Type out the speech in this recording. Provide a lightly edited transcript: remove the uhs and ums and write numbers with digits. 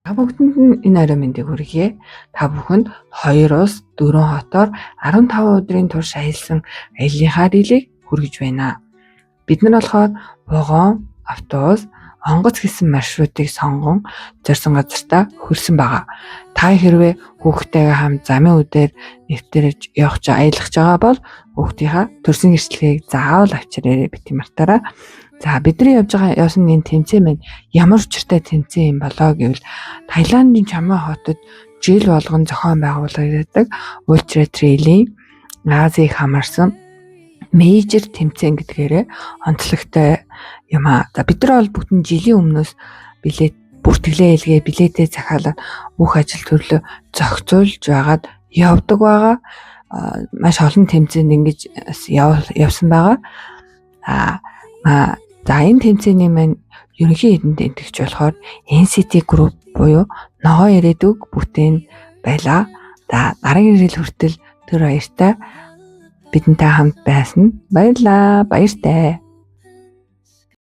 Та бүгдэнд нь энэ орой мэндийг хүргье. Та бүхэнд 2-4 хотоор 15 өдрийн турш аялсан аяллахаа дийлийг хүргэж байна. Бид нар болохоор вагон, автобус, онгоц гэсэн маршрутыг сонгон зорьсон газартаа хүрсэн байгаа. Та хэрвээ хүүхдтэйгээ хамт замын үдээр нэвтэрж аялах байгаа бол хүүхдийнхаа төрсөн гэрчлэгийг заавал авчирээрэй бити мартаарай. За бидний явсан энэ тэмцээн маань ямар учиртай тэмцээн юм болоо гэвэл Таиландын Чамой хотод жил болгон зохион байгуулагддаг Ультра Трейлийн Азийг хамаарсан мейжер тэмцээн гэдгээрээ онцлогтой юм аа. За бид нар бол бүгд жилийн өмнөөс бүртгэлээ илгээ билетээ захиалаад бүх ажил төрлөө зохицуулж байгаад явдаг байгаа. Маш олон тэмцээнд ингэж явсан байгаа. За энэ тэмцээний маань ерөнхий эдэнд тэмцэгч болохоор NCT Group буюу ногоо ирээдүг бүтээн байлаа. За дараагийн жил хүртэл тэр баяртай бидэнтэй хамт байсан. Баярлалаа. Баяртай.